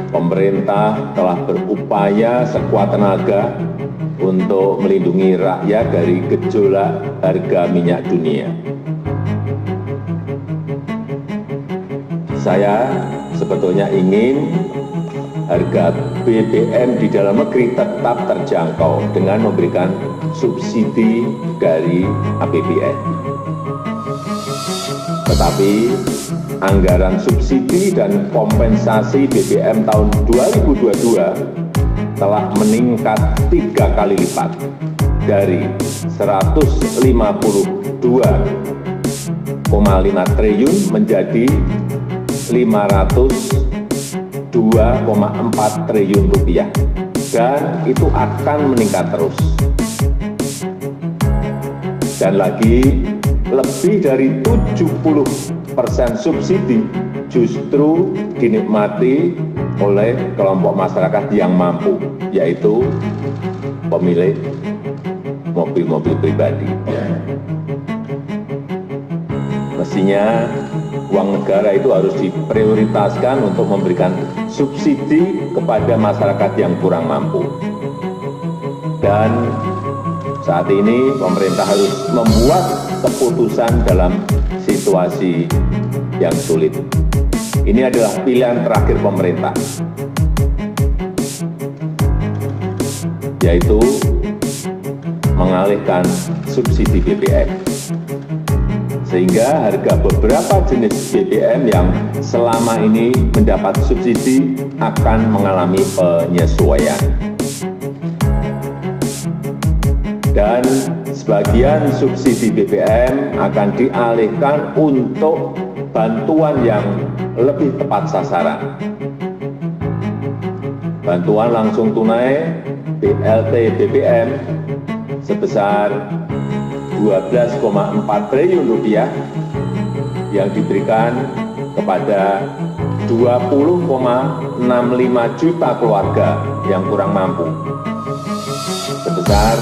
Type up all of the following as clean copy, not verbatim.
Pemerintah telah berupaya sekuat tenaga untuk melindungi rakyat dari gejolak harga minyak dunia. Saya sebetulnya ingin harga BBM di dalam negeri tetap terjangkau dengan memberikan subsidi dari APBN. Tetapi anggaran subsidi dan kompensasi BBM tahun 2022 telah meningkat 3 kali lipat dari 152,5 triliun menjadi 502,4 triliun rupiah, dan itu akan meningkat terus. Dan lagi, lebih dari 70% subsidi justru dinikmati oleh kelompok masyarakat yang mampu, yaitu pemilik mobil-mobil pribadi. Mestinya uang negara itu harus diprioritaskan untuk memberikan subsidi kepada masyarakat yang kurang mampu. Dan saat ini pemerintah harus membuat keputusan dalam situasi yang sulit. Ini adalah pilihan terakhir pemerintah, yaitu mengalihkan subsidi BBM. Sehingga harga beberapa jenis BBM yang selama ini mendapat subsidi akan mengalami penyesuaian. Dan sebagian subsidi BBM akan dialihkan untuk bantuan yang lebih tepat sasaran. Bantuan langsung tunai BLT BBM sebesar 12,4 triliun rupiah yang diberikan kepada 20,65 juta keluarga yang kurang mampu sebesar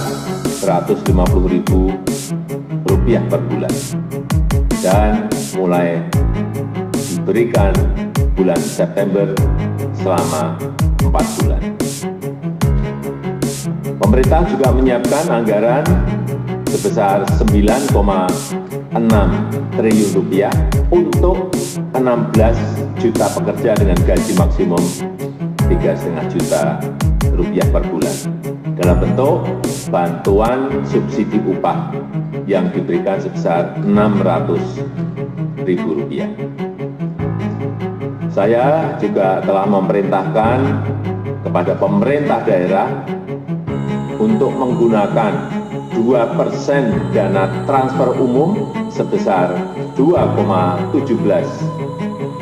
Rp150.000 per bulan, dan mulai diberikan bulan September selama 4 bulan. Pemerintah juga menyiapkan anggaran sebesar 9,6 triliun rupiah untuk 16 juta pekerja dengan gaji maksimum 3,5 juta rupiah per bulan dalam bentuk bantuan subsidi upah yang diberikan sebesar Rp600.000. Saya juga telah memerintahkan kepada pemerintah daerah untuk menggunakan 2% dana transfer umum sebesar 2,17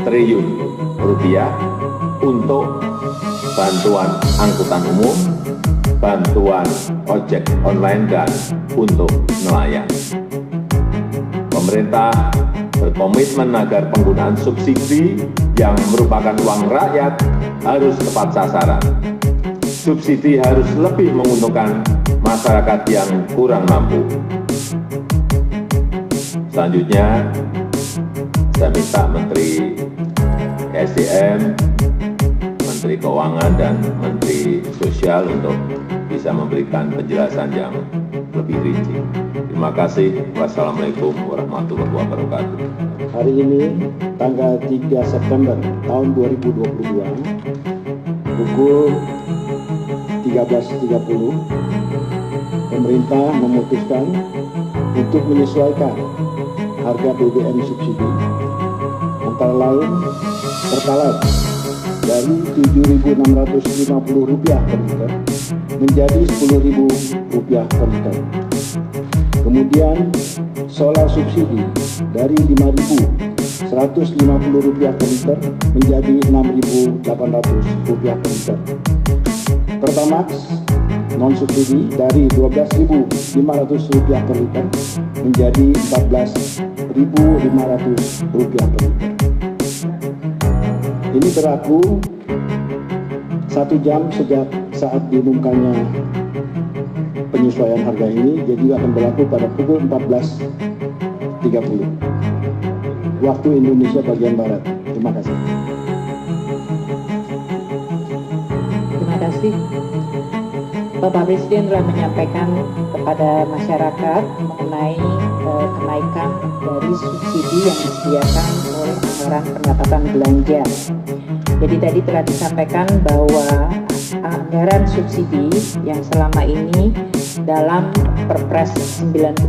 triliun rupiah untuk bantuan angkutan umum, bantuan ojek online, dan untuk nelayan. Pemerintah berkomitmen agar penggunaan subsidi yang merupakan uang rakyat harus tepat sasaran. Subsidi harus lebih menguntungkan masyarakat yang kurang mampu. Selanjutnya, saya minta Menteri SDM, Menteri Keuangan, dan Menteri Sosial untuk bisa memberikan penjelasan yang lebih rinci. Terima kasih. Wassalamualaikum warahmatullahi wabarakatuh. Hari ini, tanggal 3 September tahun 2022, pukul 13.30, pemerintah memutuskan untuk menyesuaikan harga BBM subsidi, antara lain Pertalite dari Rp7.650 per liter menjadi Rp10.000 per liter. Kemudian solar subsidi dari Rp5.150 per liter menjadi Rp6.800 per liter. Pertamax non subsidi dari Rp12.500 per liter menjadi Rp14.500 per liter. Ini berlaku 1 jam sejak saat diumumkannya penyesuaian harga ini, jadi akan berlaku pada pukul 14.30 waktu Indonesia bagian Barat. Terima kasih. kasih. Bapak Presiden telah menyampaikan kepada masyarakat mengenai kenaikan dari subsidi yang disediakan oleh anggaran pendapatan belanja. Jadi tadi telah disampaikan bahwa anggaran subsidi yang selama ini dalam Perpres 98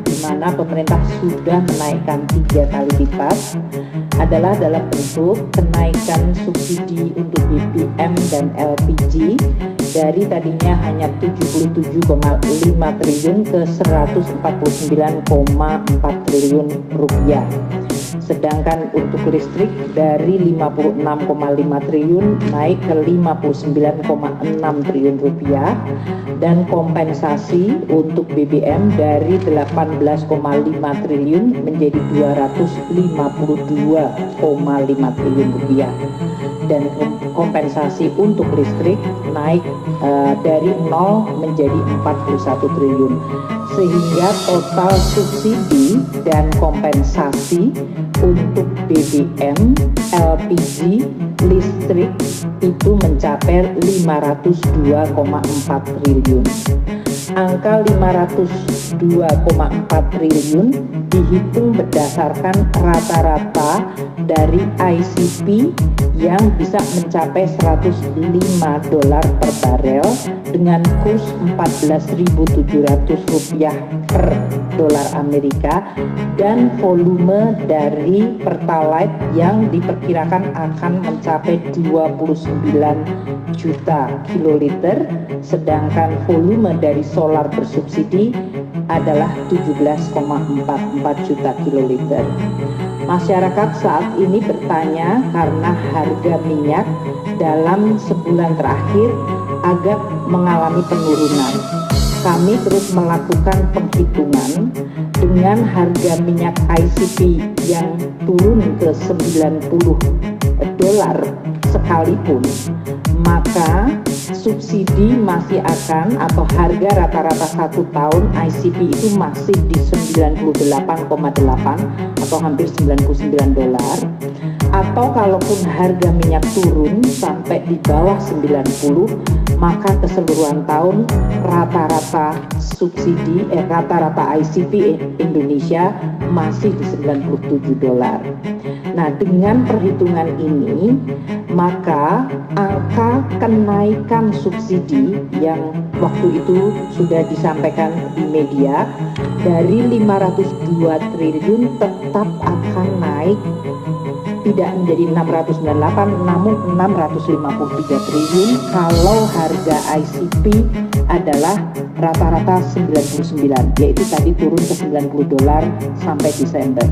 di mana pemerintah sudah menaikkan 3 kali lipat adalah dalam bentuk kenaikan subsidi untuk BBM dan LPG dari tadinya hanya 77,5 triliun ke 149,4 triliun rupiah. Sedangkan untuk listrik dari 56,5 triliun naik ke 59,6 triliun rupiah dan kompensasi untuk BBM dari 18,5 triliun menjadi 252,5 triliun rupiah dan kompensasi untuk listrik naik dari 0 menjadi 41 triliun sehingga total subsidi dan kompensasi untuk BBM, LPG, listrik itu mencapai 502,4 triliun. Angka 502,4 triliun dihitung berdasarkan rata-rata dari ICP yang bisa mencapai $105 per barel dengan kurs Rp14.700 per dolar Amerika dan volume dari Pertalite yang diperkirakan akan mencapai 29 juta kiloliter, sedangkan volume dari solar bersubsidi adalah 17,44 juta kiloliter. Masyarakat saat ini bertanya karena harga minyak dalam sebulan terakhir agak mengalami penurunan. Kami terus melakukan penghitungan dengan harga minyak ICP yang turun ke $90 sekalipun, maka subsidi masih akan atau harga rata-rata 1 tahun ICP itu masih di 98,8 atau hampir $99, atau kalaupun harga minyak turun sampai di bawah 90, maka keseluruhan tahun rata-rata subsidi rata-rata ICP Indonesia masih di $97. Nah, dengan perhitungan ini maka angka kenaikan subsidi yang waktu itu sudah disampaikan di media dari 502 triliun tetap akan naik, tidak menjadi 698 namun 653 triliun kalau harga ICP adalah rata-rata 99, yaitu tadi turun ke $90 sampai Desember.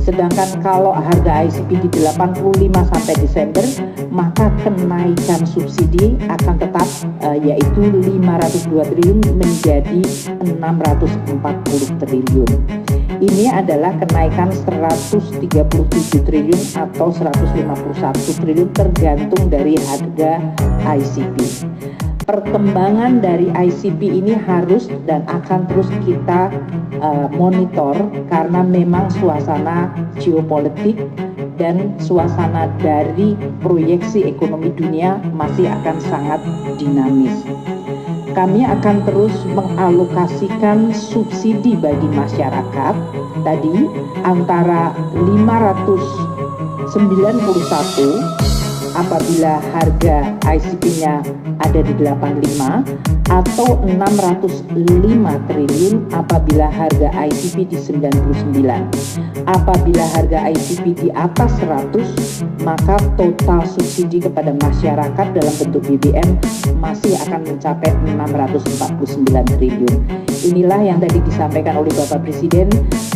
Sedangkan kalau harga ICP di 85 sampai Desember, maka kenaikan subsidi akan tetap yaitu 502 triliun menjadi 640 triliun. Ini adalah kenaikan 137 triliun atau 151 triliun tergantung dari harga ICP. Perkembangan dari ICP ini harus dan akan terus kita monitor karena memang suasana geopolitik dan suasana dari proyeksi ekonomi dunia masih akan sangat dinamis. Kami akan terus mengalokasikan subsidi bagi masyarakat tadi antara 591 apabila harga ICP-nya ada di 85 atau 605 triliun apabila harga ICP di 99. Apabila harga ICP di atas 100, maka total subsidi kepada masyarakat dalam bentuk BBM masih akan mencapai 649 triliun. Inilah yang tadi disampaikan oleh Bapak Presiden,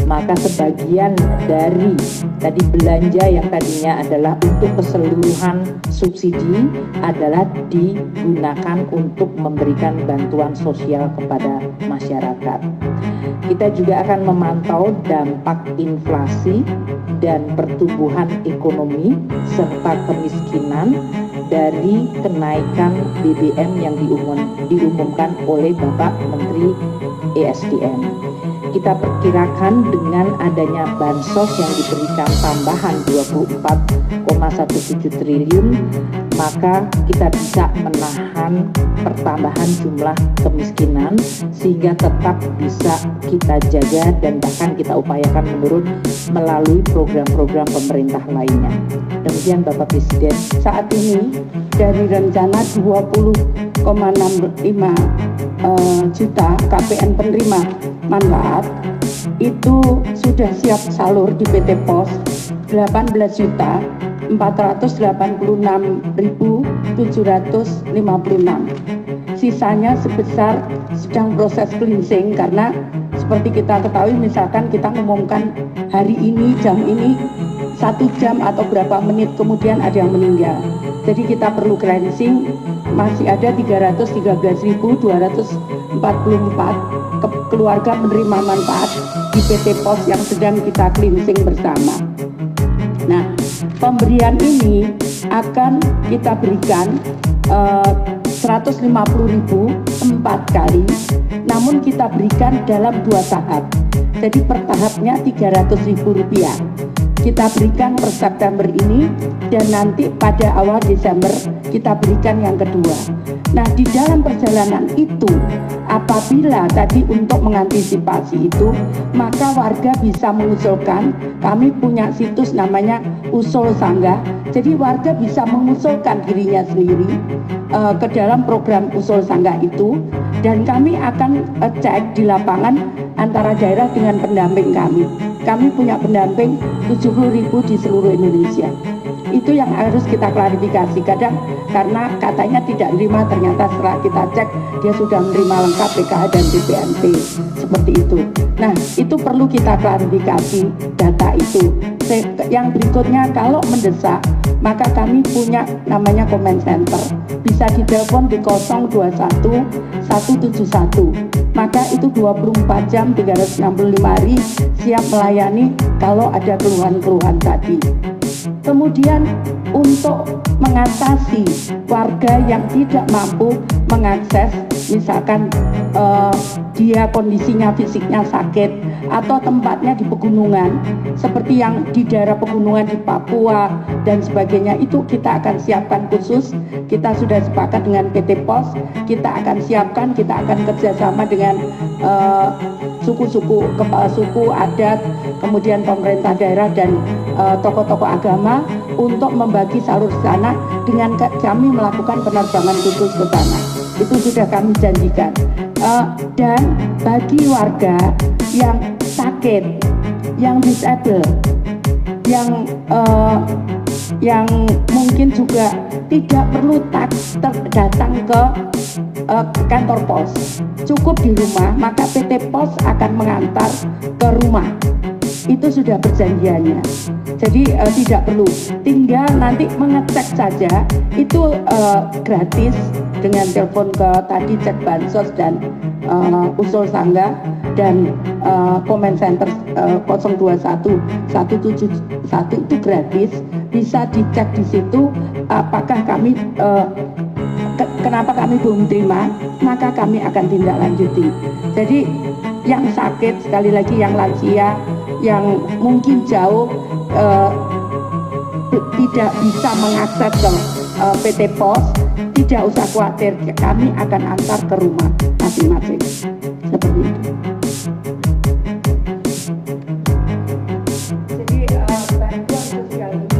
maka sebagian dari tadi belanja yang tadinya adalah untuk keseluruhan subsidi adalah digunakan untuk memberikan bantuan sosial kepada masyarakat. Kita juga akan memantau dampak inflasi dan pertumbuhan ekonomi serta kemiskinan dari kenaikan BBM yang diumumkan oleh Bapak Menteri ESDM. Kita perkirakan dengan adanya bansos yang diberikan tambahan 24,17 triliun maka kita bisa menahan pertambahan jumlah kemiskinan sehingga tetap bisa kita jaga dan bahkan kita upayakan menurun melalui program-program pemerintah lainnya. Demikian Bapak Presiden. Saat ini dari rencana 20,65 juta KPN penerima manfaat itu sudah siap salur di PT POS 18.486.756. Sisanya sebesar sedang proses cleansing karena seperti kita ketahui misalkan kita ngumumkan hari ini jam ini 1 jam atau berapa menit kemudian ada yang meninggal. Jadi kita perlu cleansing, masih ada 313.244 keluarga menerima manfaat di PT POS yang sedang kita cleansing bersama. Nah, pemberian ini akan kita berikan 150.000 4 kali, namun kita berikan dalam 2 tahap. Jadi per tahapnya Rp300.000. Kita berikan per September ini dan nanti pada awal Desember kita berikan yang kedua. Nah, di dalam perjalanan itu apabila tadi untuk mengantisipasi itu, maka warga bisa mengusulkan, kami punya situs namanya Usul Sangga. Jadi warga bisa mengusulkan dirinya sendiri ke dalam program Usul Sangga itu, dan kami akan cek di lapangan antara daerah dengan pendamping kami. Kami punya pendamping 70.000 di seluruh Indonesia. Itu yang harus kita klarifikasi. Kadang karena katanya tidak menerima, ternyata setelah kita cek dia sudah menerima lengkap PKH dan PPNP seperti itu. Nah, itu perlu kita klarifikasi data itu. Yang berikutnya, kalau mendesak maka kami punya namanya comment center, bisa ditelepon di 021 171, maka itu 24 jam 365 hari siap melayani kalau ada keluhan-keluhan tadi. Kemudian untuk mengatasi warga yang tidak mampu mengakses, misalkan dia kondisinya fisiknya sakit atau tempatnya di pegunungan, seperti yang di daerah pegunungan di Papua dan sebagainya, itu kita akan siapkan khusus. Kita sudah sepakat dengan PT POS, kita akan siapkan, kita akan kerjasama dengan suku-suku, kepala suku, adat, kemudian pemerintah daerah dan tokoh-tokoh agama untuk membagi salur sana dengan kami melakukan penerbangan khusus ke sana. Itu sudah kami janjikan. Dan bagi warga yang sakit, yang disable, yang mungkin juga tidak perlu datang ke kantor pos, cukup di rumah, maka PT POS akan mengantar ke rumah. Itu sudah perjanjiannya. Jadi tidak perlu, tinggal nanti mengecek saja, itu gratis dengan telepon ke tadi cek bansos dan Usul Sangga dan comment center 021 171 itu gratis, bisa dicek di situ apakah kami kenapa kami belum terima, maka kami akan tindak lanjuti. Jadi yang sakit, sekali lagi yang lansia, yang mungkin jauh tidak bisa mengakses ke PT POS, tidak usah khawatir, kami akan antar ke rumah masing-masing. Seperti itu. Jadi bantuan sosial ini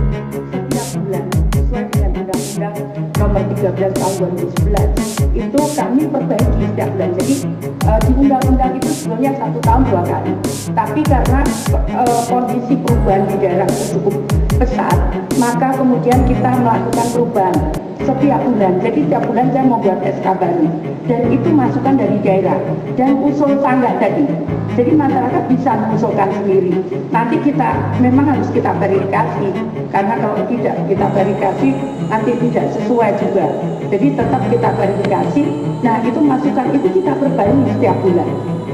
setiap bulan sesuai dengan Undang-Undang Nomor 13 Tahun 2011 itu kami perbaiki setiap bulan. Jadi di undang-undang itu sebenarnya 1 tahun 2 kali. Tapi karena kondisi perubahan di daerah itu cukup pesat, maka kemudian kita melakukan perubahan setiap bulan. Jadi setiap bulan saya mau buat SK baru, dan itu masukan dari daerah dan usul tangga tadi. Jadi masyarakat bisa mengusulkan sendiri. Nanti kita memang harus kita verifikasi, karena kalau tidak kita verifikasi nanti tidak sesuai juga. Jadi tetap kita verifikasi. Nah, itu masukan itu kita perbaiki setiap bulan.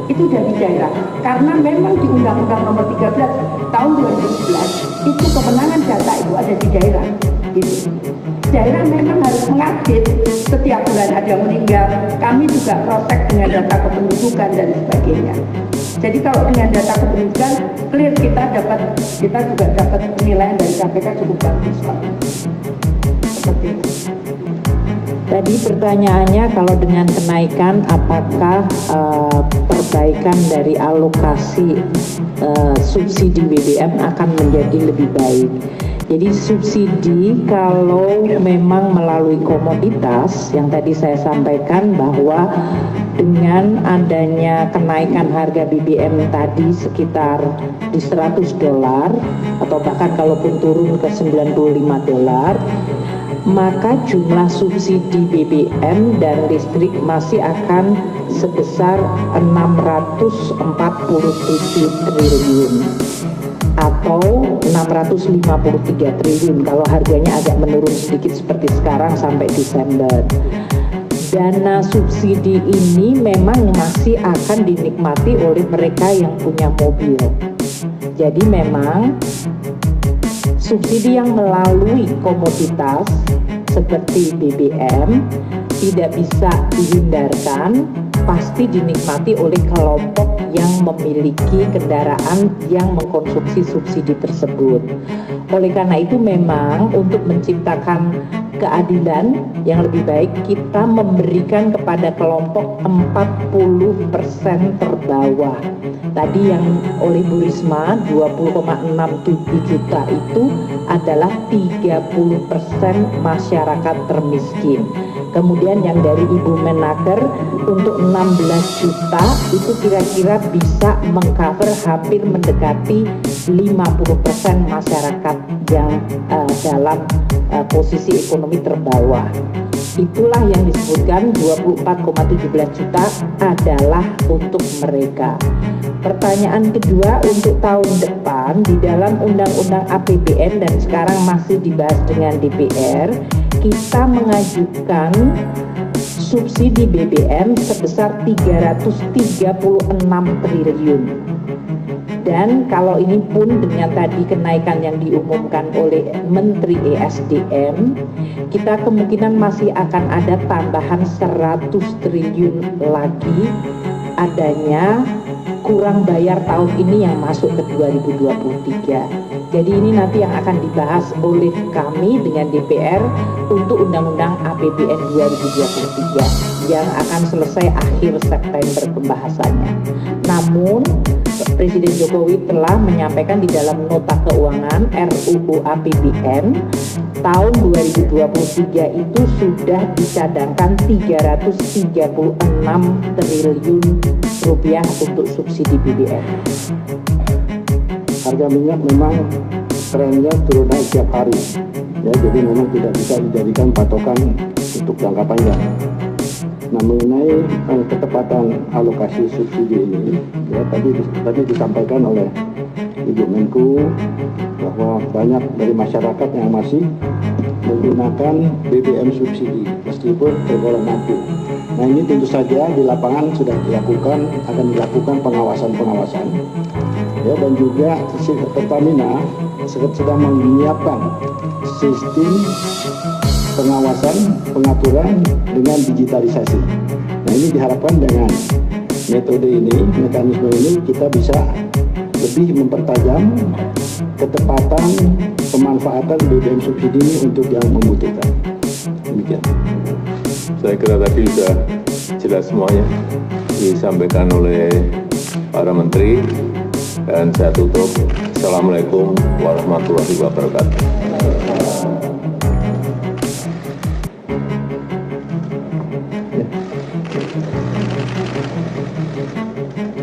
Itu dari daerah, karena memang di Undang-Undang Nomor 13 Tahun 2011 itu kewenangan data itu ada di daerah. Gitu. Daerah memang harus mengupdate setiap bulan ada yang meninggal. Kami juga proses dengan data kependudukan dan sebagainya. Jadi kalau dengan data kependudukan clear, kita juga dapat penilaian dari KPK cukup bagus. Oke. Tadi pertanyaannya kalau dengan kenaikan apakah perbaikan dari alokasi subsidi BBM akan menjadi lebih baik. Jadi subsidi kalau memang melalui komoditas yang tadi saya sampaikan bahwa dengan adanya kenaikan harga BBM tadi sekitar di $100 atau bahkan kalaupun turun ke $95, maka jumlah subsidi BBM dan listrik masih akan sebesar 647 triliun atau 653 triliun kalau harganya agak menurun sedikit seperti sekarang sampai Desember. Dana subsidi ini memang masih akan dinikmati oleh mereka yang punya mobil. Jadi memang subsidi yang melalui komoditas seperti BBM tidak bisa dihindarkan, pasti dinikmati oleh kelompok yang memiliki kendaraan yang mengkonsumsi subsidi tersebut. Oleh karena itu memang untuk menciptakan keadilan yang lebih baik kita memberikan kepada kelompok 40% terbawah. Tadi yang oleh Bu Risma 20,67 juta itu adalah 30% masyarakat termiskin. Kemudian yang dari Ibu Menaker untuk 16 juta itu kira-kira bisa mengcover hampir mendekati 50% masyarakat yang dalam posisi ekonomi terbawah. Itulah yang disebutkan 24,17 juta adalah untuk mereka. Pertanyaan kedua untuk tahun depan di dalam Undang-Undang APBN dan sekarang masih dibahas dengan DPR, kita mengajukan subsidi BBM sebesar 336 triliun. Dan kalau ini pun dengan tadi kenaikan yang diumumkan oleh Menteri ESDM, kita kemungkinan masih akan ada tambahan 100 triliun lagi adanya kurang bayar tahun ini yang masuk ke 2023. Jadi ini nanti yang akan dibahas oleh kami dengan DPR untuk Undang-Undang APBN 2023 yang akan selesai akhir September pembahasannya. Namun Presiden Jokowi telah menyampaikan di dalam nota keuangan RUU APBN tahun 2023 itu sudah dicadangkan 336 triliun rupiah untuk subsidi BBM. Harga minyak memang trennya turun naik tiap hari, ya, jadi memang tidak bisa dijadikan patokan untuk jangka panjang. Nah, mengenai ketepatan alokasi subsidi ini, ya tadi disampaikan oleh Ibu Menku bahwa banyak dari masyarakat yang masih menggunakan BBM subsidi meskipun tergolong mampu. Nah, ini tentu saja di lapangan sudah akan dilakukan pengawasan, ya, dan juga Pertamina sedang menyiapkan sistem pengawasan, pengaturan dengan digitalisasi. Nah, ini diharapkan dengan metode ini, mekanisme ini kita bisa lebih mempertajam ketepatan pemanfaatan BBM subsidi ini untuk yang membutuhkan. Demikian. Saya kira tadi sudah jelas semuanya disampaikan oleh para menteri, dan saya tutup. Assalamualaikum warahmatullahi wabarakatuh.